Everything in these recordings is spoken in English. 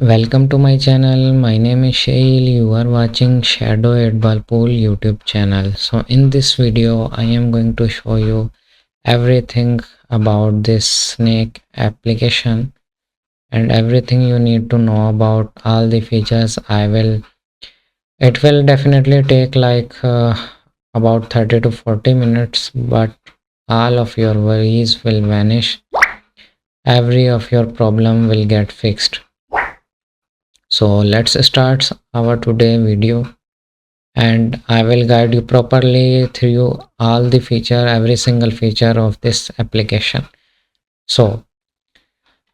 Welcome to my channel. My name is Shail. You are watching Shadow 8 Ball Pool YouTube channel. So in this video I am going to show you everything about this snake application and everything you need to know about all the features. It will definitely take like about 30 to 40 minutes, but all of your worries will vanish. Every of your problem will get fixed. So let's start our today video, and I will guide you properly through all the feature, every single feature of this application. So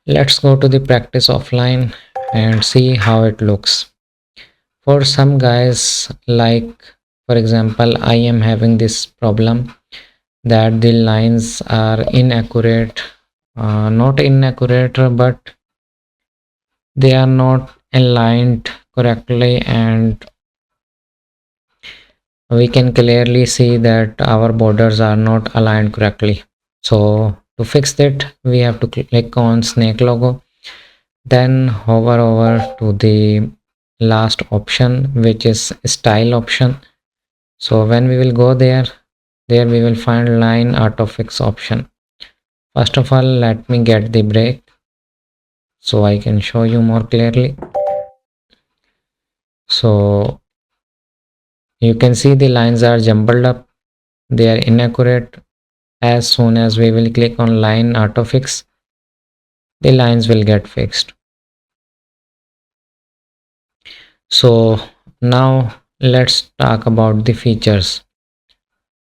let's go to the practice offline and see how it looks. For some guys, like for example, I am having this problem that the lines are inaccurate, not inaccurate, but they are not aligned correctly, and we can clearly see that our borders are not aligned correctly. So to fix that, we have to click on snake logo, then hover over to the last option, which is style option. So when we will go there we will find line auto fix option. First of all, let me get the break so I can show you more clearly. So you can see the lines are jumbled up, they are inaccurate. As soon as we will click on line auto fix, the lines will get fixed. So now let's talk about the features.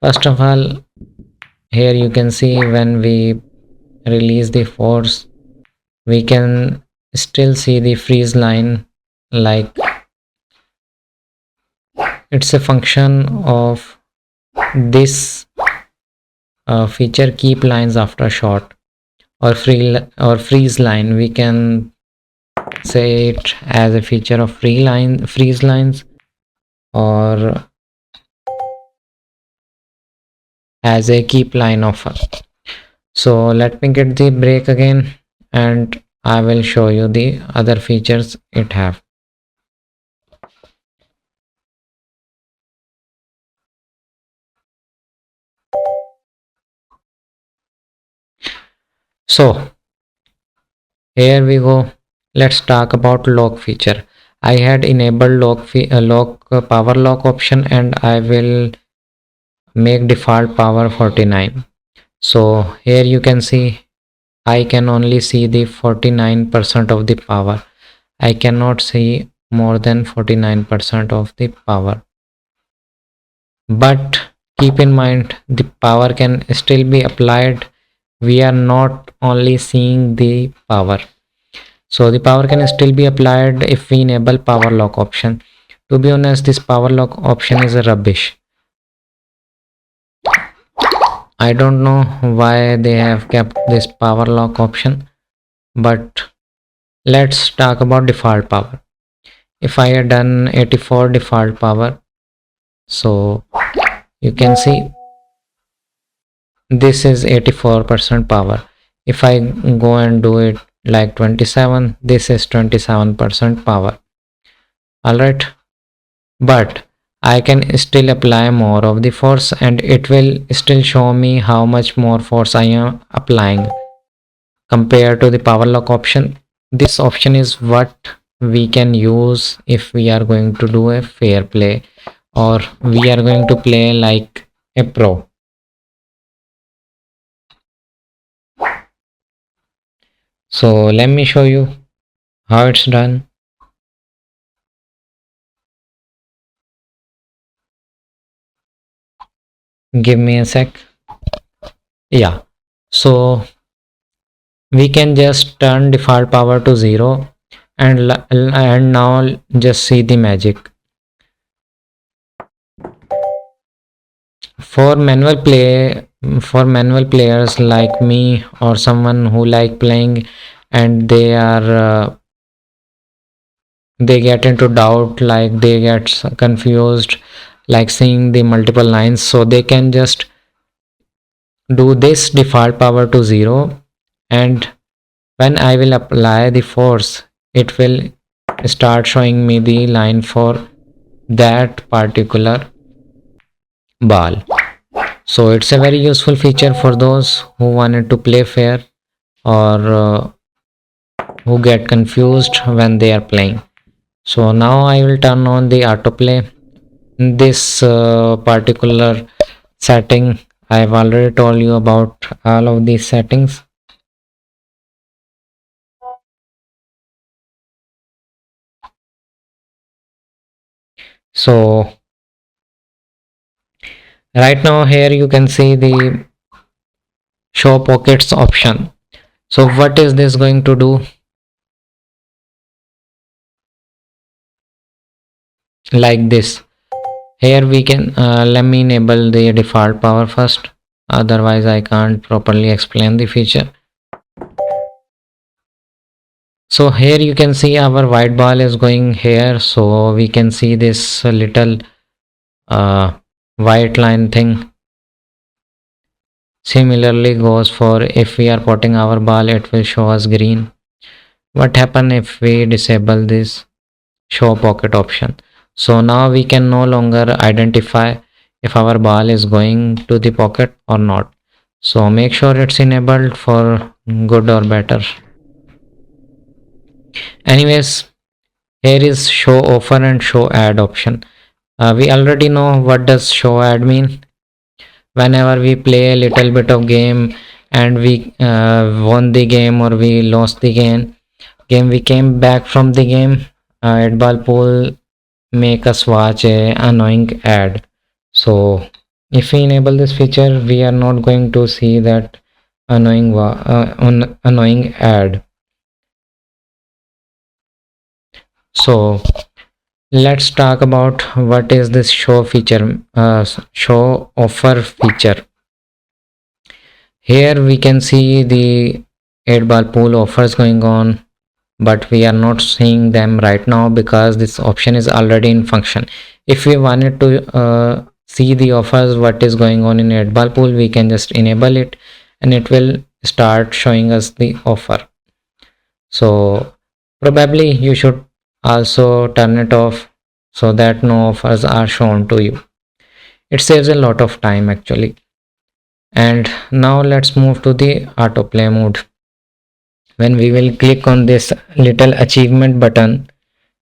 First of all, here you can see when we release the force, we can still see the freeze line, like it's a function of this feature keep lines after shot or freeze line. We can say it as a feature of freeze lines, or as a keep line offer. So let me get the break again and I will show you the other features it have. So here we go. Let's talk about lock feature. I had enabled power lock option, and I will make default power 49. So here you can see I can only see the 49% of the power. I cannot see more than 49% of the power. But keep in mind, the power can still be applied. We are not only seeing the power. So the power can still be applied if we enable power lock option. To be honest, this power lock option is a rubbish. I don't know why they have kept this power lock option, but let's talk about default power. If I had done 84 default power, so you can see this is 84% power. If I go and do it like 27, this is 27% power. Alright, but I can still apply more of the force and it will still show me how much more force I am applying compared to the power lock option. This option is what we can use if we are going to do a fair play, or we are going to play like a pro. So let me show you how it's done. Give me a sec. Yeah, so we can just turn default power to 0, and now just see the magic. For manual players like me, or someone who like playing and they get into doubt, like they get confused, like seeing the multiple lines, so they can just do this default power to 0, and when I will apply the force, it will start showing me the line for that particular ball. So it's a very useful feature for those who wanted to play fair, or who get confused when they are playing. So now I will turn on the autoplay. This particular setting, I've already told you about all of these settings. So right now here you can see the show pockets option. So what is this going to do? Like this. Here we can let me enable the default power first, otherwise I can't properly explain the feature. So here you can see our white ball is going here, so we can see this little white line thing. Similarly goes for if we are putting our ball, it will show us green. What happen if we disable this show pocket option? So now we can no longer identify if our ball is going to the pocket or not. So make sure it's enabled for good or better. Anyways, here is show offer and show ad option. We already know what does show ad mean. Whenever we play a little bit of game and we won the game or we lost the game, we came back from the game, Adball Pool make us watch a annoying ad. So if we enable this feature, we are not going to see that annoying ad. So let's talk about what is this show feature, show offer feature. Here we can see the 8-ball pool offers going on, but we are not seeing them right now because this option is already in function. If we wanted to see the offers, what is going on in 8-ball pool, we can just enable it and it will start showing us the offer. So probably you should also turn it off so that no offers are shown to you. It saves a lot of time actually. And now let's move to the autoplay mode. When we will click on this little achievement button,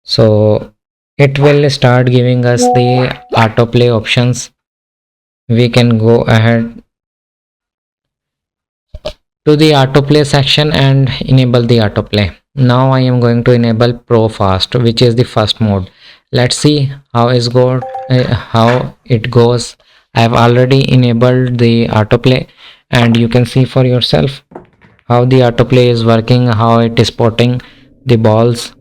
so it will start giving us the autoplay options. We can go ahead to the autoplay section and enable the autoplay. Now I am going to enable Pro Fast, which is the first mode. Let's see how it goes. I have already enabled the autoplay and you can see for yourself how the autoplay is working, how it is spotting the balls.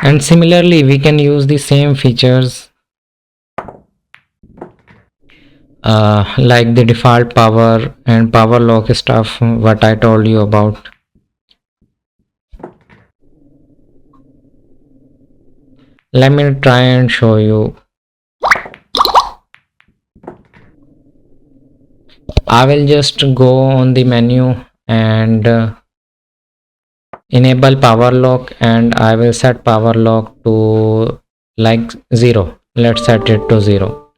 And similarly we can use the same features like the default power and power lock stuff what I told you about. Let me try and show you. I will just go on the menu and enable power lock, and I will set power lock to like 0. Let's set it to 0.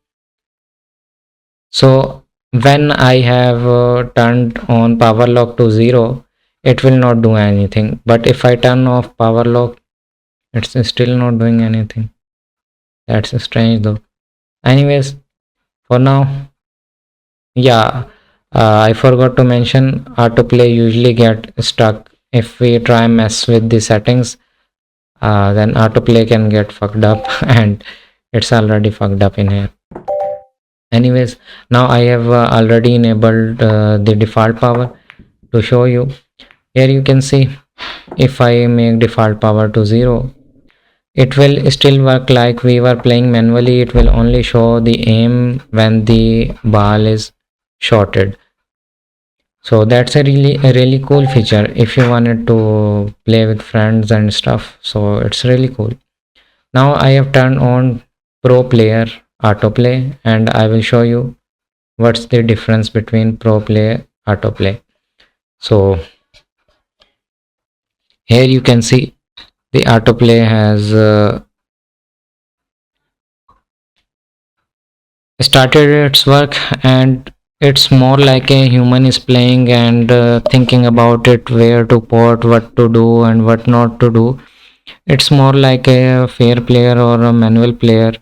So when I have turned on power lock to 0, it will not do anything. But if I turn off power lock, it's still not doing anything. That's strange though. Anyways, for now, yeah, I forgot to mention autoplay usually get stuck if we try mess with the settings. Then autoplay can get fucked up and it's already fucked up in here. Anyways, now I have already enabled the default power to show you. Here you can see if I make default power to 0, it will still work like we were playing manually. It will only show the aim when the ball is shorted. So that's a really cool feature if you wanted to play with friends and stuff. So it's really cool. Now I have turned on Pro Player autoplay and I will show you what's the difference between Pro Player autoplay. So here you can see the autoplay has started its work, and it's more like a human is playing and thinking about it, where to port, what to do and what not to do. It's more like a fair player or a manual player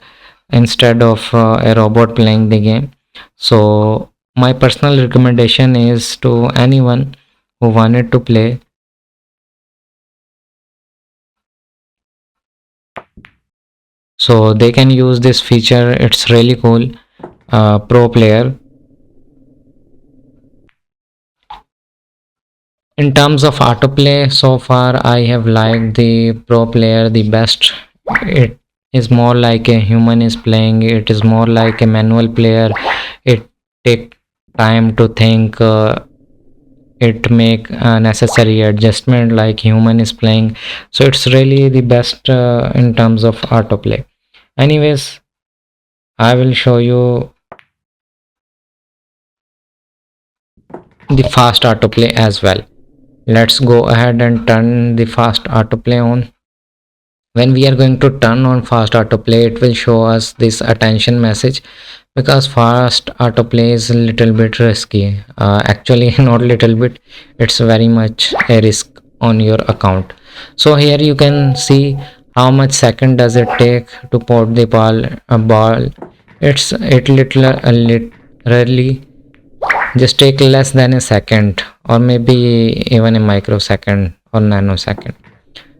instead of a robot playing the game. So my personal recommendation is to anyone who wanted to play, so they can use this feature. It's really cool. Pro player, in terms of autoplay, so far I have liked the pro player the best. It is more like a human is playing, it is more like a manual player. It take time to think, it make necessary adjustment like human is playing. So it's really the best in terms of autoplay. Anyways, I will show you the fast autoplay as well. Let's go ahead and turn the fast autoplay on. When we are going to turn on fast autoplay, it will show us this attention message, because fast autoplay is a little bit risky. Actually not little bit, it's very much a risk on your account. So here you can see how much second does it take to port the ball. Literally just take less than a second, or maybe even a microsecond or nanosecond.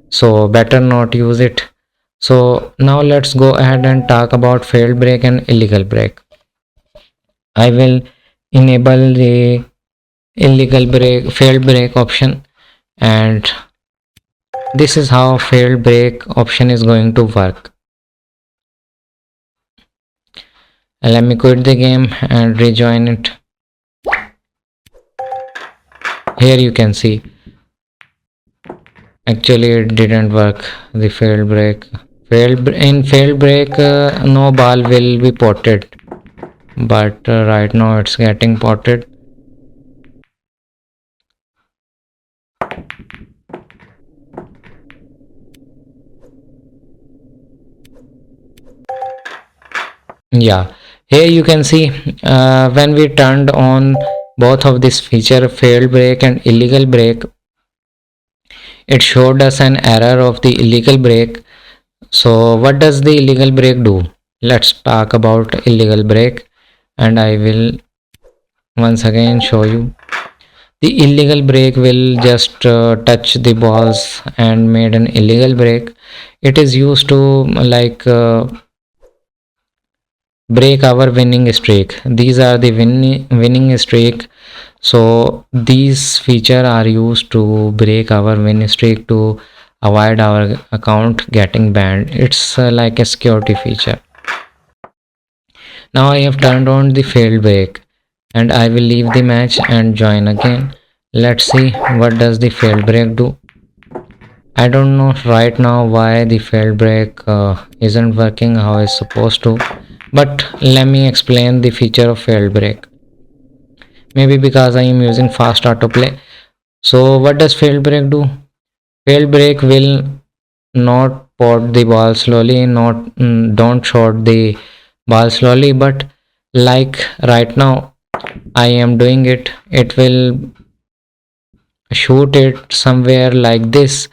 So better not use it. So now let's go ahead and talk about failed break and illegal break. I will enable the failed break option, and this is how failed break option is going to work. Let me quit the game and rejoin it. Here you can see actually it didn't work. The failed break, in failed break, no ball will be potted, but right now it's getting potted. Yeah, here you can see when we turned on both of this feature, failed break and illegal break, it showed us an error of the illegal break. So what does the illegal break do? Let's talk about illegal break, and I will once again show you. The illegal break will just touch the balls and made an illegal break. It is used to like break our winning streak. These are the winning streak. So these feature are used to break our winning streak, to avoid our account getting banned. It's like a security feature. Now I have turned on the failed break, and I will leave the match and join again. Let's see what does the failed break do. I don't know right now why the failed break isn't working how it's supposed to, but let me explain the feature of failed break. Maybe because I am using fast autoplay. So what does failed break do? Failed break will not pot the ball slowly, not don't shot the ball slowly, but like right now I am doing it, it will shoot it somewhere like this,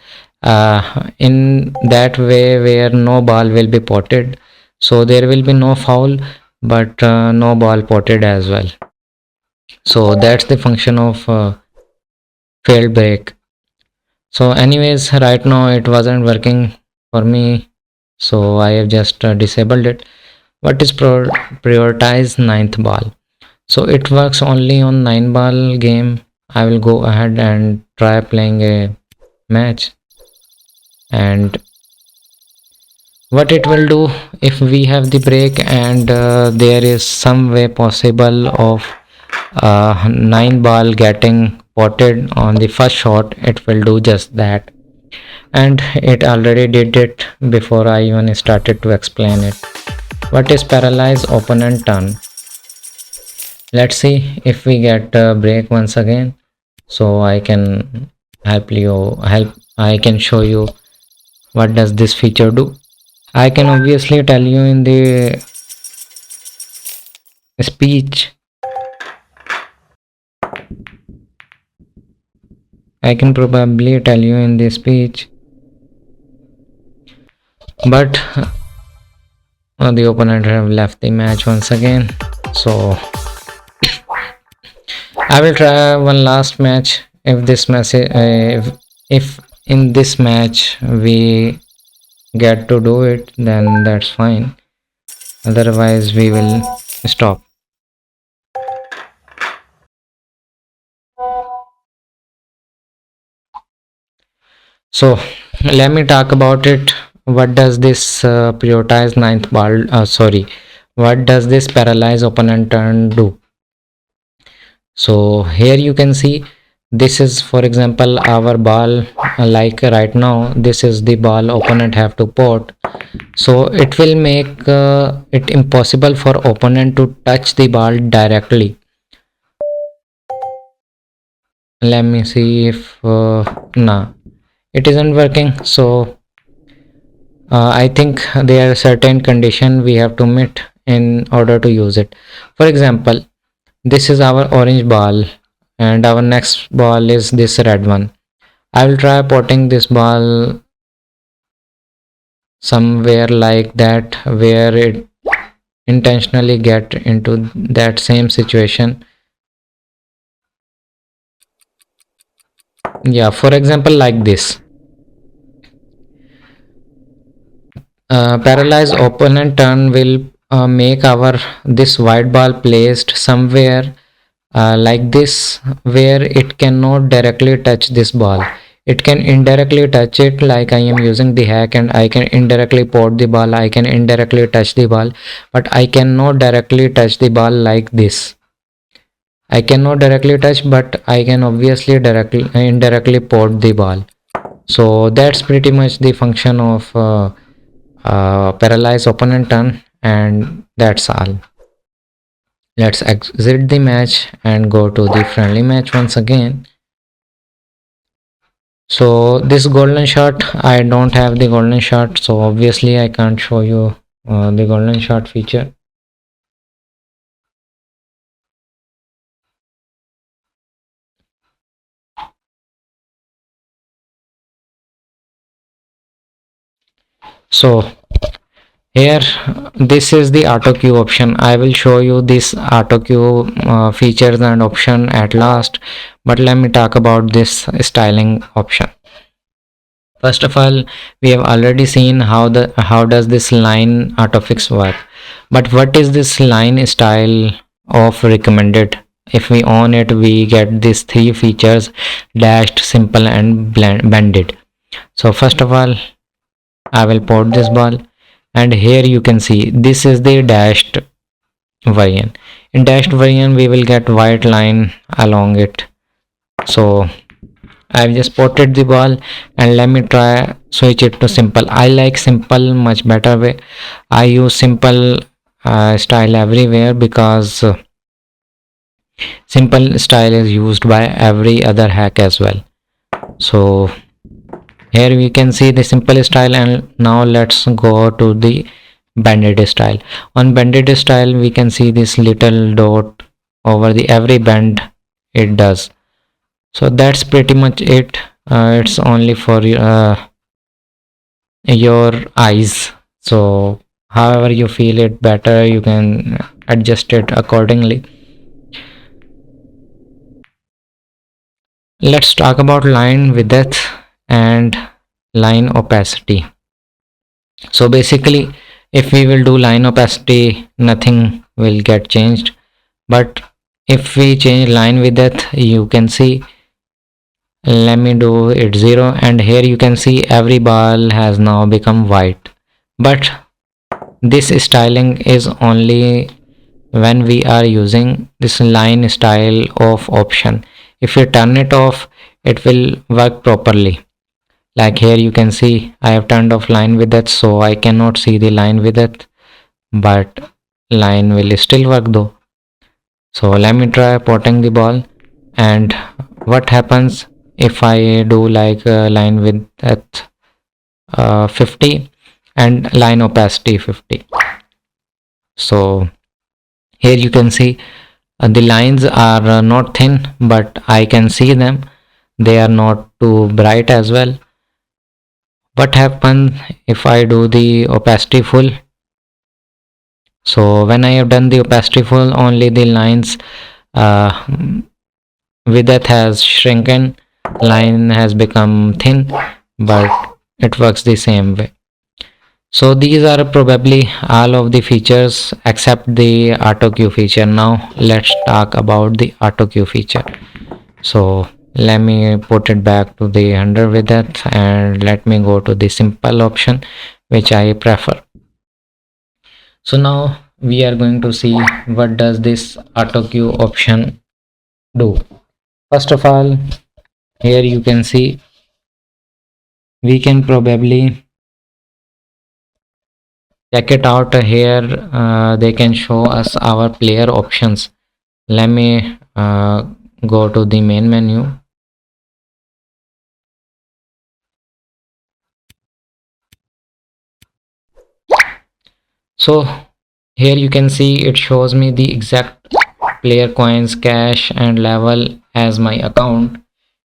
in that way where no ball will be potted. So there will be no foul, but no ball potted as well. So that's the function of failed break. So anyways, right now it wasn't working for me, so I have just disabled it. What is prioritize ninth ball? So it works only on 9 ball game. I will go ahead and try playing a match, and what it will do, if we have the break and there is some way possible of 9 ball getting potted on the first shot, it will do just that, and it already did it before I even started to explain it. What is paralyze opponent turn? Let's see if we get a break once again, so I can help I can show you What does this feature do? I can obviously tell you in the speech. I can probably tell you in the speech, but the opponent have left the match once again. So I will try one last match. If this match, if in this match we get to do it, then that's fine. Otherwise, we will stop. So let me talk about it. What does this prioritize ninth ball? Sorry, what does this paralyze opponent turn do? So here you can see this is, for example, our ball. Like right now, this is the ball opponent have to port. So it will make it impossible for opponent to touch the ball directly. Let me see if nah, it isn't working. So I think there are certain condition we have to meet in order to use it. For example, this is our orange ball and our next ball is this red one. I will try potting this ball somewhere like that where it intentionally get into that same situation. Yeah, for example, like this. Paralyzed opponent turn will make our this white ball placed somewhere like this where it cannot directly touch this ball. It can indirectly touch it, like I am using the hack and I can indirectly port the ball, I can indirectly touch the ball, but I cannot directly touch the ball like this. I cannot directly touch, but I can obviously directly indirectly port the ball. So that's pretty much the function of paralyze opponent turn, and that's all. Let's exit the match and go to the friendly match once again. So this golden shot, I don't have the golden shot, so obviously I can't show you the golden shot feature. So here this is the auto queue option. I will show you this auto queue features and option at last, but let me talk about this styling option. First of all, we have already seen how does this line autofix work, but what is this line style of recommended? If we on it, we get these three features: dashed, simple, and banded. So first of all, I will port this ball, and here you can see this is the dashed variant. In dashed variant, we will get white line along it. So I've just ported the ball, and let me try switch it to simple. I like simple much better way. I use simple style everywhere because simple style is used by every other hack as well. So here we can see the simple style, and now let's go to the banded style. On banded style, we can see this little dot over the every bend it does. So that's pretty much it. It's only for your eyes, so however you feel it better, you can adjust it accordingly. Let's talk about line width and line opacity. So basically, if we will do line opacity, nothing will get changed, but if we change line width, you can see, let me do it 0, and here you can see every ball has now become white. But this styling is only when we are using this line style of option. If you turn it off, it will work properly. Like here you can see I have turned off line width, so I cannot see the line width, but line will still work though. So let me try potting the ball, and what happens if I do like line width 50 and line opacity 50. So here you can see the lines are not thin, but I can see them. They are not too bright as well. What happens if I do the opacity full? So when I have done the opacity full, only the lines uh, width has shrunken, line has become thin, but it works the same way. So these are probably all of the features except the auto cue feature. Now let's talk about the auto cue feature. So let me put it back to the 100 width and let me go to the simple option which I prefer. So now we are going to see what does this auto cue option do. First of all, here you can see we can probably check it out here. They can show us our player options. Let me go to the main menu. So here you can see it shows me the exact player coins, cash and level as my account.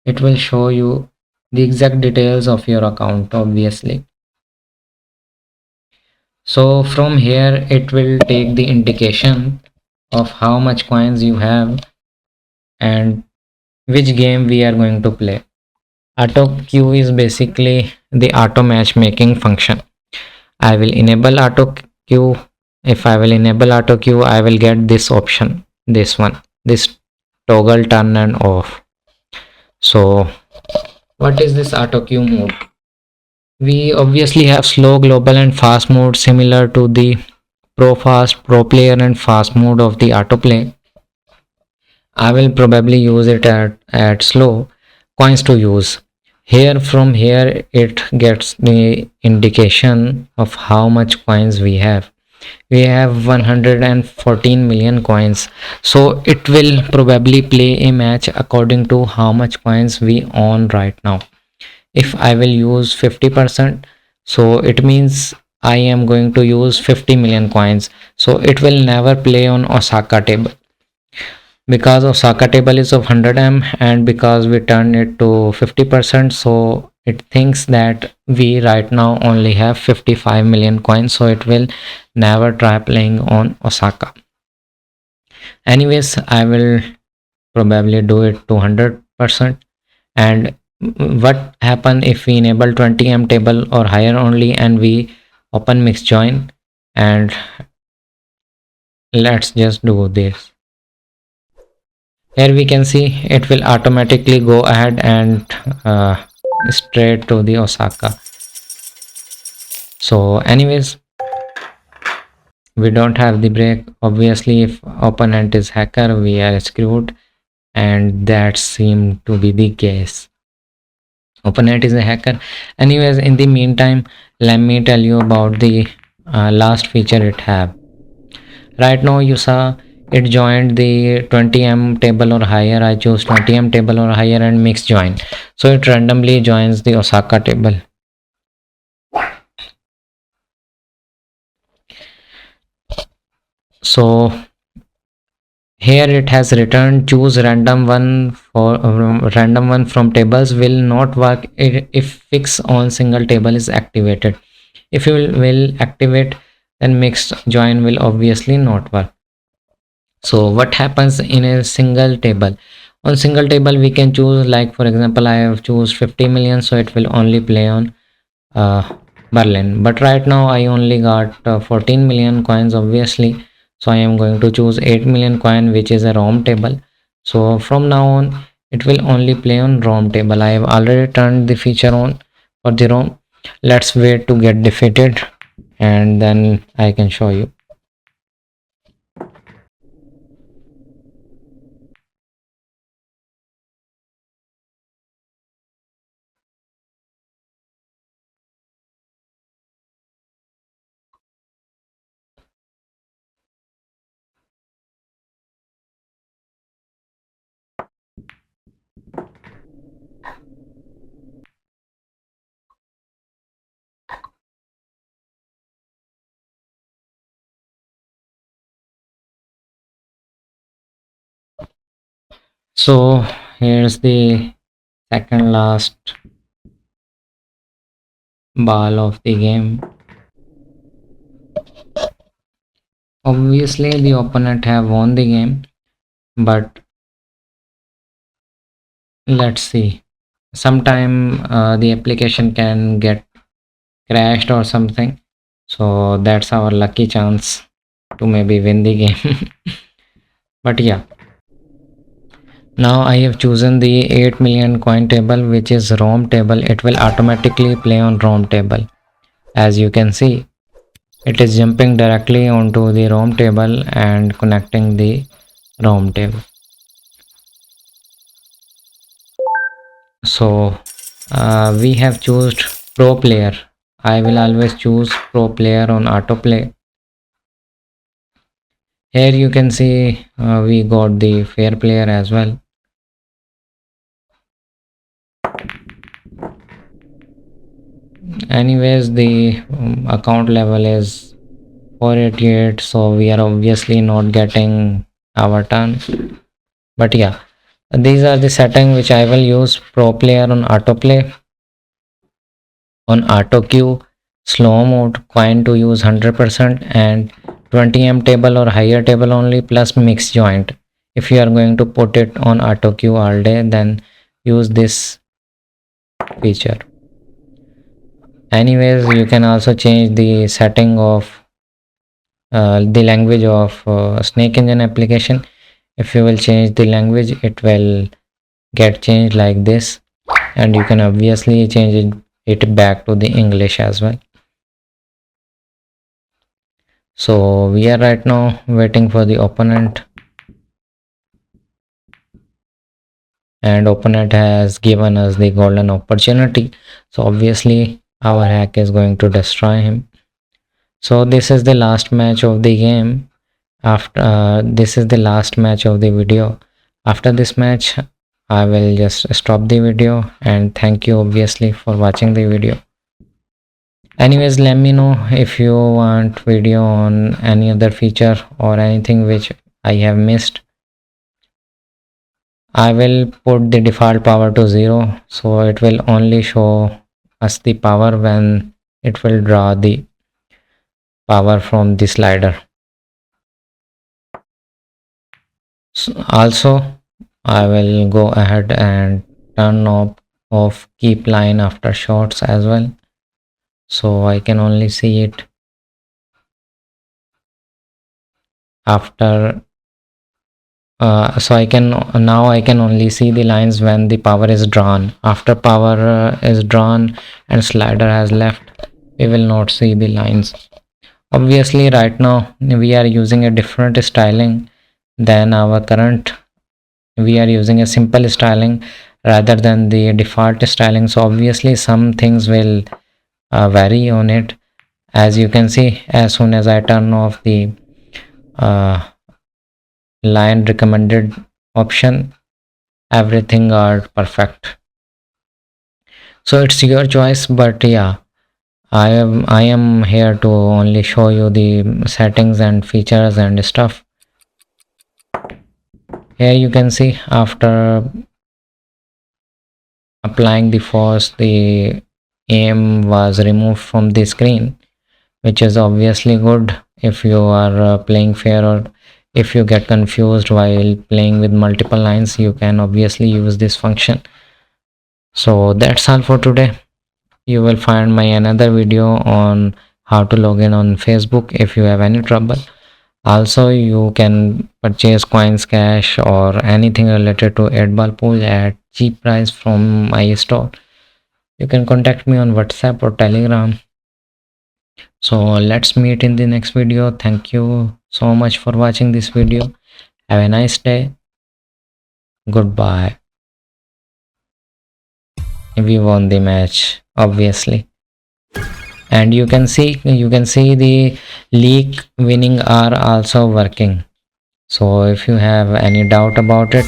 It will show you the exact details of your account, obviously. So from here it will take the indication of how much coins you have and which game we are going to play. Auto queue is basically the auto matchmaking function. I will enable auto queue. If I will enable auto queue, I will get this option, this one, this toggle turn and off. So what is this auto queue mode? We obviously have slow, global and fast mode similar to the pro fast, pro player and fast mode of the autoplay. I will probably use it at slow coins to use. Here from here it gets the indication of how much coins we have. We have 114 million coins, so it will probably play a match according to how much coins we own right now. If I will use 50%, so it means I am going to use 50 million coins, so it will never play on Osaka table because Osaka table is of 100M and because we turn it to 50%, so it thinks that we right now only have 55 million coins, so it will never try playing on Osaka. Anyways, I will probably do it to 100%. And what happen if we enable 20M table or higher only and we open mix join, and let's just do this. Here we can see it will automatically go ahead and straight to the Osaka. So anyways, we don't have the break. Obviously if opponent is hacker, we are screwed, and that seemed to be the case. Opponent is a hacker. Anyways, in the meantime, let me tell you about the last feature it have. Right now you saw it joined the 20M table or higher. I chose 20M table or higher and mix join, so it randomly joins the Osaka table. So here it has returned choose random one for random one from tables will not work if fix on single table is activated. If you will activate, then mixed join will obviously not work. So what happens in a single table? On single table we can choose, like for example I have choose 50 million, so it will only play on uh, Berlin, but right now I only got 14 million coins obviously, so I am going to choose 8 million coin which is a ROM table. So from now on it will only play on ROM table. I have already turned the feature on for the ROM. Let's wait to get defeated and then I can show you. So here's the second last ball of the game. Obviously the opponent have won the game, but let's see. Sometime the application can get crashed or something, so that's our lucky chance to maybe win the game. But yeah, now I have chosen the 8 million coin table, which is ROM table. It will automatically play on ROM table. As you can see, it is jumping directly onto the ROM table and connecting the ROM table. So we have chosen pro player. I will always choose pro player on autoplay. Here you can see we got the fair player as well. Anyways, the account level is 488, so we are obviously not getting our turn. But yeah, these are the settings which I will use. Pro player on autoplay, on auto queue, slow mode, coin to use 100%, and 20M table or higher table only, plus mix joint. If you are going to put it on auto queue all day, then use this feature. Anyways, you can also change the setting of the language of Snake Engine application. If you will change the language, it will get changed like this, and you can obviously change it back to the English as well. So we are right now waiting for the opponent, and opponent has given us the golden opportunity, so obviously our hack is going to destroy him. So this is the last match of the game. After this is the last match of the video. After this match I will just stop the video, and thank you obviously for watching the video. Anyways, let me know if you want video on any other feature or anything which I have missed. I will put the default power to 0, so it will only show us the power when it will draw the power from the slider. So also I will go ahead and turn off keep line after shots as well, so I can only see it after so I can only see the lines when the power is drawn. After power is drawn and slider has left, we will not see the lines. Obviously right now we are using a different styling than our current. We are using a simple styling rather than the default styling, so obviously some things will vary on it. As you can see, as soon as I turn off the line recommended option, everything are perfect. So it's your choice, but yeah, I am here to only show you the settings and features and stuff. Here you can see after applying the force, the aim was removed from the screen, which is obviously good if you are playing fair, or if you get confused while playing with multiple lines, you can obviously use this function. So that's all for today. You will find my another video on how to log in on Facebook if you have any trouble. Also, you can purchase coins, cash, or anything related to 8-ball pool at cheap price from my store. You can contact me on WhatsApp or Telegram. So let's meet in the next video. Thank you so much for watching this video. Have a nice day. Goodbye. We won the match, obviously. And you can see the leak winning are also working. So if you have any doubt about it,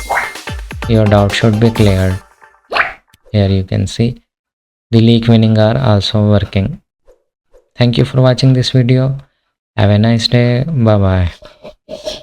your doubt should be cleared. Here you can see the leak winning are also working. Thank you for watching this video. Have a nice day. Bye bye.